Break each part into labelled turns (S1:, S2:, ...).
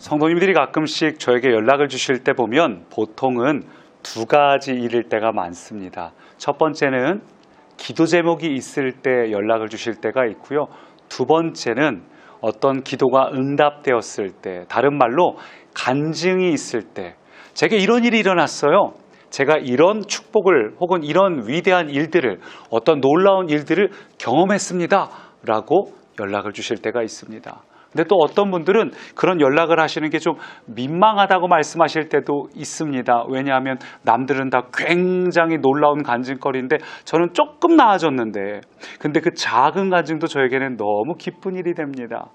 S1: 성도님들이 가끔씩 저에게 연락을 주실 때 보면 보통은 두 가지 일일 때가 많습니다. 첫 번째는 기도 제목이 있을 때 연락을 주실 때가 있고요. 두 번째는 어떤 기도가 응답되었을 때, 다른 말로 간증이 있을 때, 제게 이런 일이 일어났어요. 제가 이런 축복을 혹은 이런 위대한 일들을, 어떤 놀라운 일들을 경험했습니다. 라고 연락을 주실 때가 있습니다. 근데 또 어떤 분들은 그런 연락을 하시는 게 좀 민망하다고 말씀하실 때도 있습니다. 왜냐하면 남들은 다 굉장히 놀라운 간증거리인데 저는 조금 나아졌는데, 근데 그 작은 간증도 저에게는 너무 기쁜 일이 됩니다.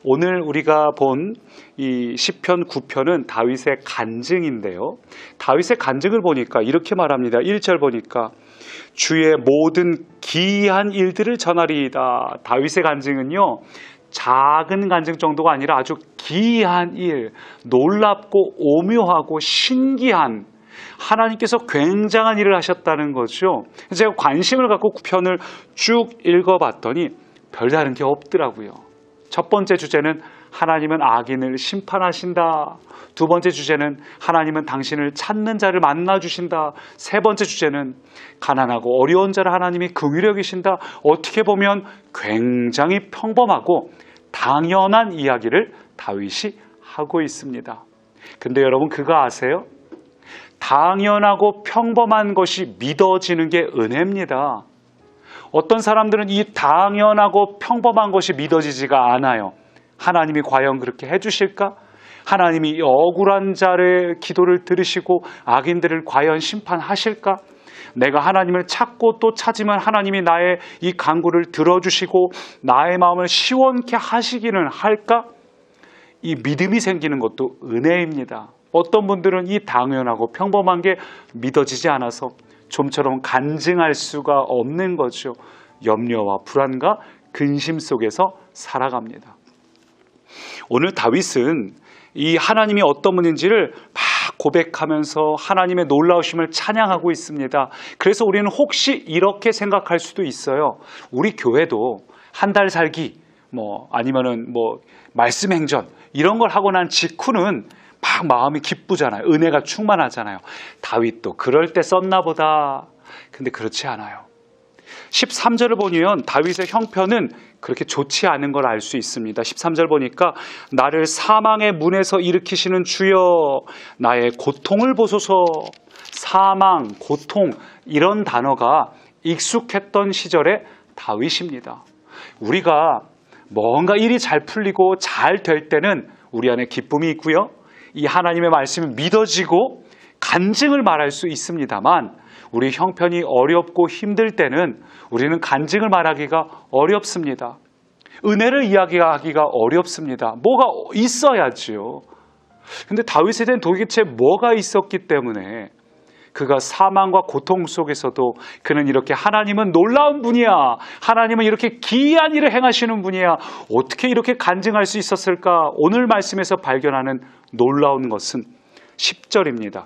S1: 오늘 우리가 본 이 시편 9편은 다윗의 간증인데요. 다윗의 간증을 보니까 이렇게 말합니다. 1절 보니까 주의 모든 기이한 일들을 전하리이다. 다윗의 간증은요, 작은 간증 정도가 아니라 아주 기이한 일, 놀랍고 오묘하고 신기한, 하나님께서 굉장한 일을 하셨다는 거죠. 제가 관심을 갖고 9편을 쭉 읽어봤더니 별다른 게 없더라고요. 첫 번째 주제는 하나님은 악인을 심판하신다. 두 번째 주제는 하나님은 당신을 찾는 자를 만나주신다. 세 번째 주제는 가난하고 어려운 자를 하나님이 긍휼히 여기신다. 어떻게 보면 굉장히 평범하고 당연한 이야기를 다윗이 하고 있습니다. 근데 여러분 그거 아세요? 당연하고 평범한 것이 믿어지는 게 은혜입니다. 어떤 사람들은 이 당연하고 평범한 것이 믿어지지가 않아요. 하나님이 과연 그렇게 해주실까? 하나님이 억울한 자의 기도를 들으시고 악인들을 과연 심판하실까? 내가 하나님을 찾고 또 찾으면 하나님이 나의 이 간구를 들어주시고 나의 마음을 시원케 하시기는 할까? 이 믿음이 생기는 것도 은혜입니다. 어떤 분들은 이 당연하고 평범한 게 믿어지지 않아서 좀처럼 간증할 수가 없는 거죠. 염려와 불안과 근심 속에서 살아갑니다. 오늘 다윗은 이 하나님이 어떤 분인지를 막 고백하면서 하나님의 놀라우심을 찬양하고 있습니다. 그래서 우리는 혹시 이렇게 생각할 수도 있어요. 우리 교회도 한 달 살기, 아니면은 말씀 행전 이런 걸 하고 난 직후는 막 마음이 기쁘잖아요. 은혜가 충만하잖아요. 다윗도 그럴 때 썼나 보다. 근데 그렇지 않아요. 13절을 보면 다윗의 형편은 그렇게 좋지 않은 걸 알 수 있습니다. 13절 보니까 나를 사망의 문에서 일으키시는 주여 나의 고통을 보소서. 사망, 고통 이런 단어가 익숙했던 시절의 다윗입니다. 우리가 뭔가 일이 잘 풀리고 잘 될 때는 우리 안에 기쁨이 있고요. 이 하나님의 말씀이 믿어지고 간증을 말할 수 있습니다만 우리 형편이 어렵고 힘들 때는 우리는 간증을 말하기가 어렵습니다. 은혜를 이야기하기가 어렵습니다. 뭐가 있어야지요. 근데 다윗에게는 도대체 뭐가 있었기 때문에 그가 사망과 고통 속에서도 그는 이렇게 하나님은 놀라운 분이야. 하나님은 이렇게 기이한 일을 행하시는 분이야. 어떻게 이렇게 간증할 수 있었을까? 오늘 말씀에서 발견하는 놀라운 것은 10절입니다.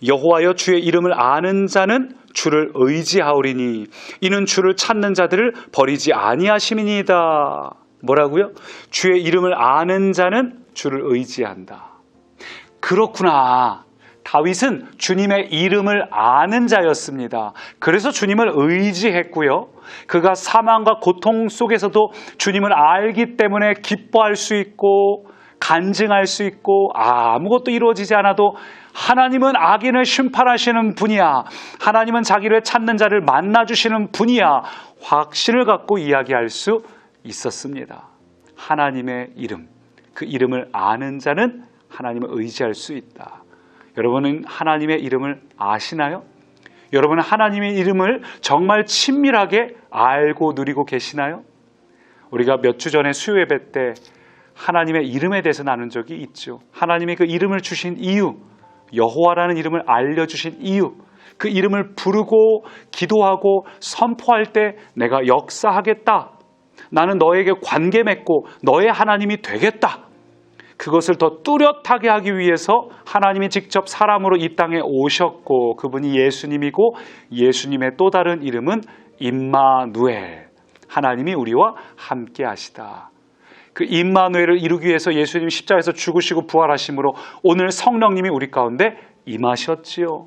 S1: 여호와여 주의 이름을 아는 자는 주를 의지하오리니 이는 주를 찾는 자들을 버리지 아니하심이니이다. 뭐라고요? 주의 이름을 아는 자는 주를 의지한다. 그렇구나. 다윗은 주님의 이름을 아는 자였습니다. 그래서 주님을 의지했고요. 그가 사망과 고통 속에서도 주님을 알기 때문에 기뻐할 수 있고 간증할 수 있고 아무것도 이루어지지 않아도 하나님은 악인을 심판하시는 분이야. 하나님은 자기를 찾는 자를 만나주시는 분이야. 확신을 갖고 이야기할 수 있었습니다. 하나님의 이름, 그 이름을 아는 자는 하나님을 의지할 수 있다. 여러분은 하나님의 이름을 아시나요? 여러분은 하나님의 이름을 정말 친밀하게 알고 누리고 계시나요? 우리가 몇 주 전에 수요 예배 때 하나님의 이름에 대해서 나눈 적이 있죠. 하나님이 그 이름을 주신 이유, 여호와라는 이름을 알려주신 이유, 그 이름을 부르고 기도하고 선포할 때 내가 역사하겠다. 나는 너에게 관계 맺고 너의 하나님이 되겠다. 그것을 더 뚜렷하게 하기 위해서 하나님이 직접 사람으로 이 땅에 오셨고 그분이 예수님이고 예수님의 또 다른 이름은 임마누엘, 하나님이 우리와 함께 하시다. 그 임마누엘을 이루기 위해서 예수님이 십자가에서 죽으시고 부활하심으로 오늘 성령님이 우리 가운데 임하셨지요.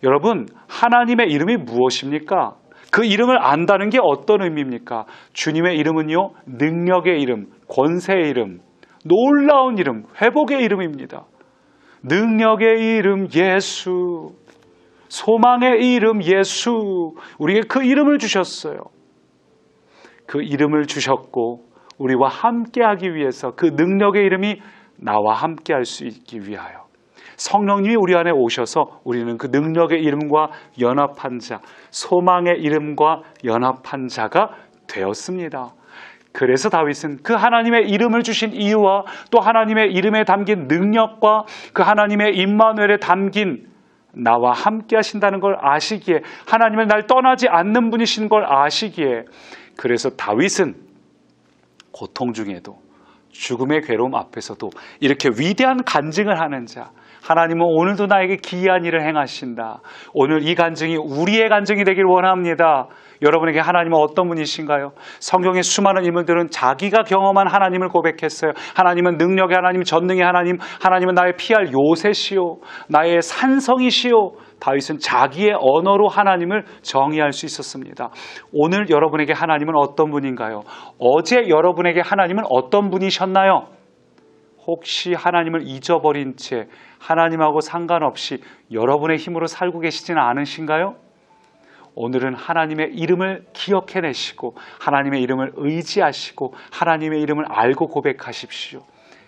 S1: 여러분, 하나님의 이름이 무엇입니까? 그 이름을 안다는 게 어떤 의미입니까? 주님의 이름은요, 능력의 이름, 권세의 이름, 놀라운 이름, 회복의 이름입니다. 능력의 이름 예수, 소망의 이름 예수, 우리에게 그 이름을 주셨어요. 그 이름을 주셨고 우리와 함께하기 위해서 그 능력의 이름이 나와 함께할 수 있기 위하여 성령님이 우리 안에 오셔서 우리는 그 능력의 이름과 연합한 자, 소망의 이름과 연합한 자가 되었습니다. 그래서 다윗은 그 하나님의 이름을 주신 이유와 또 하나님의 이름에 담긴 능력과 그 하나님의 임마누엘에 담긴 나와 함께 하신다는 걸 아시기에, 하나님은 날 떠나지 않는 분이신 걸 아시기에, 그래서 다윗은 고통 중에도 죽음의 괴로움 앞에서도 이렇게 위대한 간증을 하는 자, 하나님은 오늘도 나에게 기이한 일을 행하신다. 오늘 이 간증이 우리의 간증이 되길 원합니다. 여러분에게 하나님은 어떤 분이신가요? 성경의 수많은 인물들은 자기가 경험한 하나님을 고백했어요. 하나님은 능력의 하나님, 전능의 하나님, 하나님은 나의 피할 요새시오, 나의 산성이시오. 다윗은 자기의 언어로 하나님을 정의할 수 있었습니다. 오늘 여러분에게 하나님은 어떤 분인가요? 어제 여러분에게 하나님은 어떤 분이셨나요? 혹시 하나님을 잊어버린 채 하나님하고 상관없이 여러분의 힘으로 살고 계시지는 않으신가요? 오늘은 하나님의 이름을 기억해내시고 하나님의 이름을 의지하시고 하나님의 이름을 알고 고백하십시오.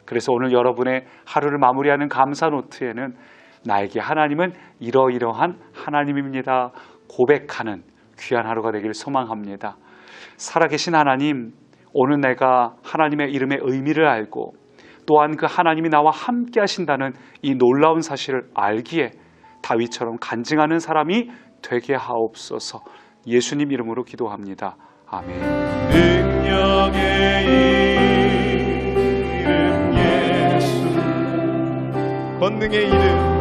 S1: 그래서 오늘 여러분의 하루를 마무리하는 감사 노트에는 나에게 하나님은 이러이러한 하나님입니다 고백하는 귀한 하루가 되기를 소망합니다. 살아계신 하나님, 오늘 내가 하나님의 이름의 의미를 알고 또한 그 하나님이 나와 함께 하신다는 이 놀라운 사실을 알기에 다윗처럼 간증하는 사람이 되게 하옵소서. 예수님 이름으로 기도합니다. 아멘.
S2: 능력의 이름 예수, 권능의 이름